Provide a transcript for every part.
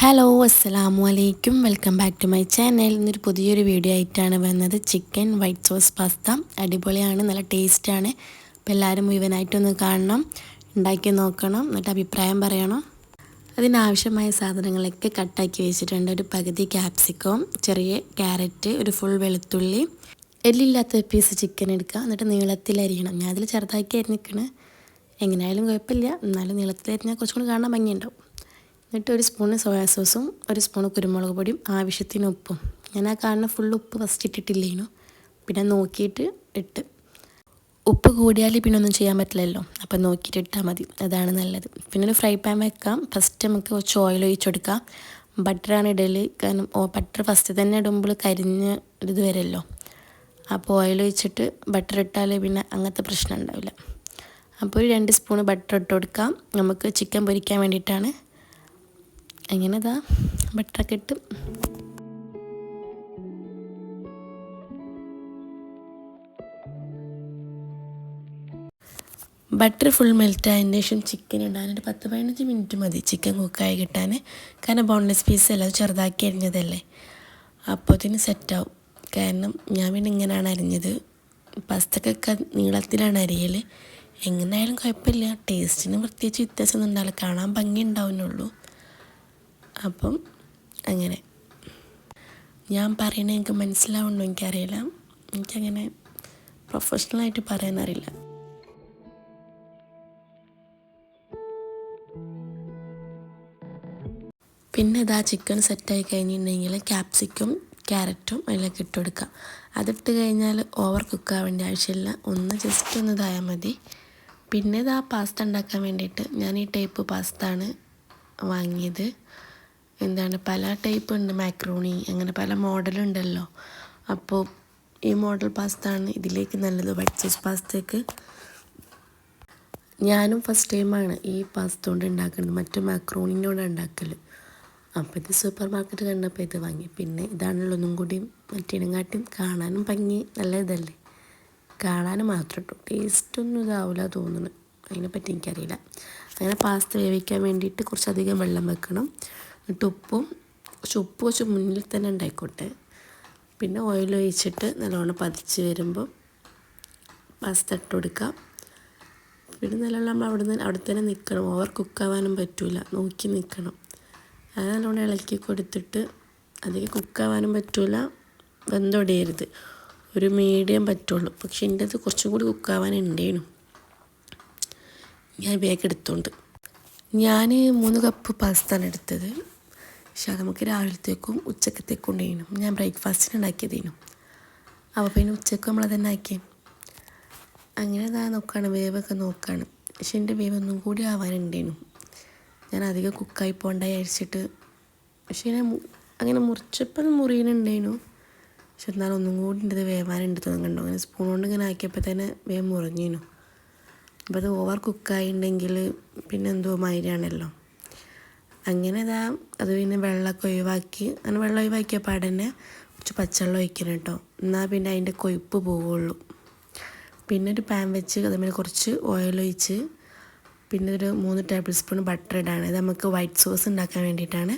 Hello അസ്സലാമു അലൈക്കും welcome back to my channel. ഇന്നൊരു പുതിയൊരു വീഡിയോ ആയിട്ടാണ് വന്നത്. ചിക്കൻ വൈറ്റ് സോസ് പാസ്ത അടിപൊളിയാണ്, നല്ല ടേസ്റ്റാണ്. അപ്പോൾ എല്ലാവരും മുഴുവനായിട്ടൊന്ന് കാണണം, ഉണ്ടാക്കി നോക്കണം, എന്നിട്ട് അഭിപ്രായം പറയണം. അതിനാവശ്യമായ സാധനങ്ങളൊക്കെ കട്ടാക്കി വെച്ചിട്ടുണ്ട്. ഒരു പകുതി ക്യാപ്സിക്കം, ചെറിയ ക്യാരറ്റ്, ഒരു ഫുൾ വെളുത്തുള്ളി, എല്ലില്ലാത്ത പീസ് ചിക്കൻ എടുക്കുക. എന്നിട്ട് നീളത്തിൽ അരിയണം. ഞാൻ അതിൽ ചെറുതാക്കി അരിഞ്ഞിക്കണ്, എങ്ങനെയായാലും കുഴപ്പമില്ല, എന്നാലും നീളത്തിൽ അരിഞ്ഞാൽ കുറച്ചും കൂടി കാണാൻ ഭംഗിയുണ്ടാവും. എന്നിട്ട് ഒരു സ്പൂണ് സോയാ സോസും ഒരു സ്പൂണ് കുരുമുളക് പൊടിയും ആവശ്യത്തിന് ഉപ്പും. ഞാൻ ആ കാണുന്ന ഫുൾ ഉപ്പ് ഫസ്റ്റ് ഇട്ടിട്ടില്ലേനു, പിന്നെ നോക്കിയിട്ട് ഇട്ട്. ഉപ്പ് കൂടിയാൽ പിന്നെ ഒന്നും ചെയ്യാൻ പറ്റില്ലല്ലോ, അപ്പം നോക്കിയിട്ട് ഇട്ടാൽ മതി, അതാണ് നല്ലത്. പിന്നെ ഒരു ഫ്രൈ പാൻ വെക്കാം. ഫസ്റ്റ് നമുക്ക് കുറച്ച് ഓയിൽ ഒഴിച്ചെടുക്കാം. ബട്ടറാണ് ഇടൽ, കാരണം ബട്ടർ ഫസ്റ്റ് തന്നെ ഇടുമ്പോൾ കരിഞ്ഞ് ഇത് വരുമല്ലോ. അപ്പോൾ ഓയിൽ ഒഴിച്ചിട്ട് ബട്ടർ ഇട്ടാൽ പിന്നെ അങ്ങനത്തെ പ്രശ്നം ഉണ്ടാവില്ല. അപ്പോൾ ഒരു 2 സ്പൂണ് ബട്ടർ ഇട്ട് കൊടുക്കാം. നമുക്ക് ചിക്കൻ പൊരിക്കാൻ വേണ്ടിയിട്ടാണ്. അങ്ങനെ ഇതാ ബട്ടറൊക്കെ ഇട്ട് ബട്ടർ ഫുൾ മെൽറ്റായതിന് ശേഷം ചിക്കൻ ഇടാനൊരു 10-15 മിനിറ്റ് മതി ചിക്കൻ കുക്കായി കിട്ടാൻ. കാരണം ബോൺലെസ് പീസ് അല്ല, അത് ചെറുതാക്കി അരിഞ്ഞതല്ലേ, അപ്പോൾ അതിന് സെറ്റാവും. കാരണം ഞാൻ പിന്നെ ഇങ്ങനെയാണ് അരിഞ്ഞത്, പാസ്തക്കൊക്കെ നീളത്തിലാണ് അരിയൽ. എങ്ങനെയായാലും കുഴപ്പമില്ല, ടേസ്റ്റിന് പ്രത്യേകിച്ച് വ്യത്യാസമൊന്നും ഉണ്ടാവില്ല, കാണാൻ ഭംഗി ഉണ്ടാവുന്നുള്ളൂ. അപ്പം അങ്ങനെ ഞാൻ പറയണത് എനിക്ക് മനസ്സിലാവുന്നുണ്ടോ എനിക്കറിയില്ല, എനിക്കങ്ങനെ പ്രൊഫഷണലായിട്ട് പറയാനറിയില്ല. പിന്നെ ഇതാ ചിക്കൻ സെറ്റായി കഴിഞ്ഞിട്ടുണ്ടെങ്കിൽ ക്യാപ്സിക്കും ക്യാരറ്റും അതിലേക്ക് ഇട്ട് കൊടുക്കുക. അതിട്ട് കഴിഞ്ഞാൽ ഓവർ കുക്കാവേണ്ട ആവശ്യമില്ല, ഒന്ന് ജസ്റ്റ് ഒന്ന് ഇതായാൽ മതി. പിന്നെ ഇതാ പാസ്ത ഉണ്ടാക്കാൻ വേണ്ടിയിട്ട് ഞാൻ ഈ ടൈപ്പ് പാസ്ത ആണ് വാങ്ങിയത്. പല ടൈപ്പ് ഉണ്ട്, മാക്രോണി, അങ്ങനെ പല മോഡലുണ്ടല്ലോ. അപ്പോൾ ഈ മോഡൽ പാസ്ത ആണ് ഇതിലേക്ക് നല്ലത്, വൈറ്റ് സോസ് പാസ്തയ്ക്ക്. ഞാനും ഫസ്റ്റ് ടൈമാണ് ഈ പാസ്ത കൊണ്ട് ഉണ്ടാക്കുന്നത്, മറ്റു മാക്രോണിനോട് ഉണ്ടാക്കൽ. അപ്പോൾ ഇത് സൂപ്പർ മാർക്കറ്റ് കണ്ടപ്പോൾ ഇത് വാങ്ങി. പിന്നെ ഇതാണല്ലോ ഒന്നും കൂടി മറ്റേനെക്കാട്ടും കാണാനും ഭംഗി, നല്ല ഇതല്ലേ, കാണാനും മാത്രം കേട്ടോ, ടേസ്റ്റൊന്നും ഇതാവില്ല തോന്നുന്നു, അതിനെപ്പറ്റി എനിക്കറിയില്ല. അങ്ങനെ പാസ്ത വേവിക്കാൻ വേണ്ടിയിട്ട് കുറച്ചധികം വെള്ളം വെക്കണം. എന്നിട്ട് കുറച്ച് മുന്നിൽ തന്നെ ഉണ്ടായിക്കോട്ടെ. പിന്നെ ഓയിൽ ഒഴിച്ചിട്ട് നല്ലോണം പതിച്ച് വരുമ്പോൾ പാസ്ത ഇട്ട് കൊടുക്കാം. പിന്നെ നല്ലോണം നമ്മൾ അവിടെ തന്നെ നിൽക്കണം, ഓവർ കുക്കാവാനും പറ്റില്ല, നോക്കി നിൽക്കണം. അത് നല്ലോണം ഇളക്കി കൊടുത്തിട്ട് അധികം കുക്കാവാനും പറ്റില്ല, വെന്തൊടിയരുത്, ഒരു മീഡിയം പറ്റുള്ളൂ. പക്ഷെ എൻ്റെ അത് കുറച്ചും കൂടി കുക്കാവാനുണ്ടേനു, ഞാൻ വേഗം എടുത്തോണ്ട്. ഞാൻ 3 കപ്പ് പാസ്തയാണ് എടുത്തത്. പക്ഷെ അത് നമുക്ക് രാവിലത്തേക്കും ഉച്ചക്കത്തേക്കും ഉണ്ടായിരുന്നു, ഞാൻ ബ്രേക്ക്ഫാസ്റ്റിന് ഉണ്ടാക്കിയതേനു. അപ്പോൾ പിന്നെ ഉച്ചക്ക് നമ്മളതന്നെ ആക്കി. അങ്ങനെ ഇതാ നോക്കുകയാണ്, വേവൊക്കെ നോക്കുകയാണ്. പക്ഷെ എൻ്റെ വേവ് ഒന്നും കൂടി ആവാനുണ്ടേനു, ഞാൻ അധികം കുക്കായി പോകണ്ട വിചാരിച്ചിട്ട്. പക്ഷേ ഞാൻ അങ്ങനെ മുറിച്ചപ്പോൾ മുറിയുന്നുണ്ടേനു, പക്ഷെ എന്നാലും ഒന്നും കൂടി എൻ്റെ വേവാനുണ്ട് തോന്നുന്നുണ്ടോ. അങ്ങനെ സ്പൂൺ കൊണ്ട് ഇങ്ങനെ ആക്കിയപ്പോൾ തന്നെ വേവ് മുറിഞ്ഞേനു. അപ്പോൾ അത് ഓവർ കുക്കായിട്ടുണ്ടെങ്കിൽ പിന്നെ എന്തോ മാതിരിയാണല്ലോ. അങ്ങനെ അത് പിന്നെ വെള്ളമൊക്കെ ഒഴിവാക്കി, അങ്ങനെ വെള്ളം ഒഴിവാക്കിയ പാടന്നെ കുറച്ച് പച്ചവെള്ളം ഒഴിക്കണം കേട്ടോ, എന്നാൽ പിന്നെ അതിൻ്റെ കൊഴുപ്പ് പോവുള്ളൂ. പിന്നെ ഒരു പാൻ വെച്ച് അതുപോലെ കുറച്ച് ഓയിൽ ഒഴിച്ച് പിന്നെ ഒരു 3 ടേബിൾ സ്പൂൺ ബട്ടർ ഇടാണ്. ഇത് നമുക്ക് വൈറ്റ് സോസ് ഉണ്ടാക്കാൻ വേണ്ടിയിട്ടാണ്.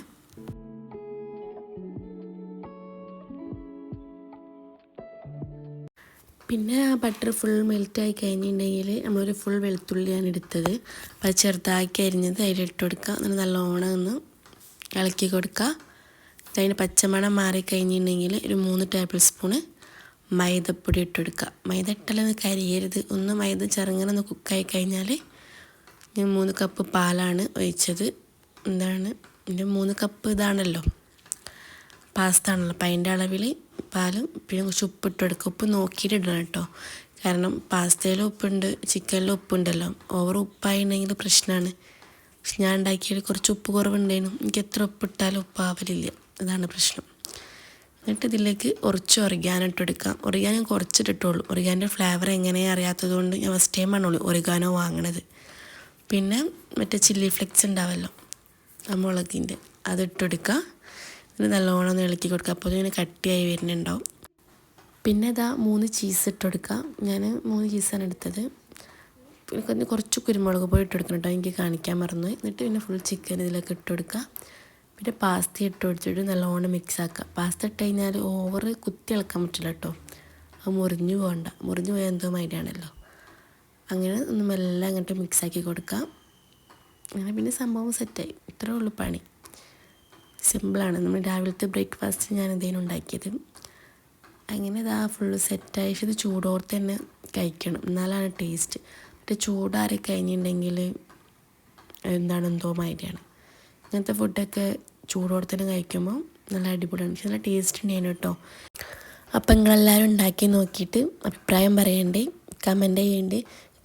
പിന്നെ ആ ബട്ടർ ഫുൾ മെൽറ്റായി കഴിഞ്ഞിട്ടുണ്ടെങ്കിൽ നമ്മളൊരു ഫുൾ വെളുത്തുള്ളിയാണ് എടുത്തത്, അപ്പോൾ അത് ചെറുതാക്കി അരിഞ്ഞത് അതിലിട്ട് കൊടുക്കുക. എന്നിട്ട് നല്ലോണം ഒന്ന് ഇളക്കി കൊടുക്കുക. അതിന് പച്ചമണം മാറിക്കഴിഞ്ഞിട്ടുണ്ടെങ്കിൽ ഒരു 3 ടേബിൾ സ്പൂണ് മൈദപ്പൊടി ഇട്ട് കൊടുക്കുക. മൈദ ഇട്ടാലൊന്ന് കരിയരുത്, ഒന്ന് മൈദ ചെറുങ്ങനെ ഒന്ന് കുക്കായി കഴിഞ്ഞാൽ. ഞാൻ 3 കപ്പ് പാലാണ് ഒഴിച്ചത്. എൻ്റെ 3 കപ്പ് ഇതാണല്ലോ പാസ്ത ആണല്ലോ, അപ്പം അതിൻ്റെ അളവിൽ പാലും പിന്നെ കുറച്ച് ഉപ്പിട്ട് കൊടുക്കുക. ഉപ്പ് നോക്കിയിട്ട് ഇടണം കേട്ടോ, കാരണം പാസ്തയിലും ഉപ്പുണ്ട് ചിക്കനിലും ഉപ്പുണ്ടല്ലോ, ഓവർ ഉപ്പായിട്ടുണ്ടെങ്കിൽ പ്രശ്നമാണ്. പക്ഷെ ഞാൻ ഉണ്ടാക്കിയതിൽ കുറച്ച് ഉപ്പ് കുറവുണ്ടായിരുന്നു, എനിക്ക് എത്ര ഉപ്പിട്ടാലും ഉപ്പാവലില്ല, അതാണ് പ്രശ്നം. എന്നിട്ട് ഇതിലേക്ക് കുറച്ച് ഒറിഗാനോ ഇട്ട് കൊടുക്കാം. ഒറിഗാനോ കുറച്ചിട്ടിട്ടുള്ളൂ, ഒറിഗാനോൻ്റെ ഫ്ലേവർ എങ്ങനെയാണ് അറിയാത്തത് കൊണ്ട് ഞാൻ ഫസ്റ്റ് ടൈമാണുള്ളൂ ഒറിഗാനോ വാങ്ങണത്. പിന്നെ മറ്റേ ചില്ലി ഫ്ലെക്സ് ഉണ്ടാവല്ലോ ആ മുളകിൻ്റെ, അതിട്ട് കൊടുക്കുക. എന്നിട്ട് നല്ലോണം ഒന്ന് ഇളക്കി കൊടുക്കുക, അപ്പോൾ അതിങ്ങനെ കട്ടിയായി വരുന്നുണ്ടാവും. പിന്നെ 3 ചീസ് ഇട്ട് കൊടുക്കുക. ഞാൻ 3 ചീസാണ് എടുത്തത്. പിന്നെ കുറച്ച് കുരുമുളക് പൊടി ഇട്ട് കൊടുക്കണം കേട്ടോ, എനിക്ക് കാണിക്കാൻ മറന്നു. എന്നിട്ട് പിന്നെ ഫുൾ ചിക്കൻ ഇതിലേക്ക് ഇട്ട് കൊടുക്കുക. പിന്നെ പാസ്ത ഇട്ട് കൊടുത്തിട്ട് നല്ലോണം മിക്സ് ആക്കുക. പാസ്ത ഇട്ട് കഴിഞ്ഞാൽ ഓവർ കുത്തി ഇളക്കാൻ പറ്റില്ല കേട്ടോ, അത് മുറിഞ്ഞു പോകണ്ട, മുറിഞ്ഞു പോയാൽ എന്തോ മൈഡാണല്ലോ. അങ്ങനെ ഒന്ന് മെല്ലെ അങ്ങോട്ട് മിക്സാക്കി കൊടുക്കാം. അങ്ങനെ പിന്നെ സംഭവം സെറ്റായി. ഇത്രേ ഉള്ളൂ പണി, സിമ്പിളാണ്. നമ്മൾ രാവിലത്തെ ബ്രേക്ക്ഫാസ്റ്റ് ഞാൻ എന്തേലും ഉണ്ടാക്കിയത്. അങ്ങനെ ഇതാ ഫുള്ള് സെറ്റായി. പക്ഷെ ഇത് ചൂടോടെ തന്നെ കഴിക്കണം, എന്നാലാണ് ടേസ്റ്റ്. മറ്റേ ചൂടാറി കഴിഞ്ഞിട്ടുണ്ടെങ്കിൽ എന്തോ മാതിരിയാണ്. ഇങ്ങനത്തെ ഫുഡൊക്കെ ചൂടോടെ തന്നെ കഴിക്കുമ്പോൾ നല്ല അടിപൊളിയാണ്, പക്ഷെ നല്ല ടേസ്റ്റ് ഉണ്ടായിരുന്നു കേട്ടോ. അപ്പം നിങ്ങളെല്ലാവരും ഉണ്ടാക്കി നോക്കിയിട്ട് അഭിപ്രായം പറയണ്ടേ, കമൻറ്റ് ചെയ്യണ്ടേ.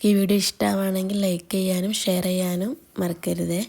ഈ വീഡിയോ ഇഷ്ടമാണെങ്കിൽ ലൈക്ക് ചെയ്യാനും ഷെയർ ചെയ്യാനും മറക്കരുതേ.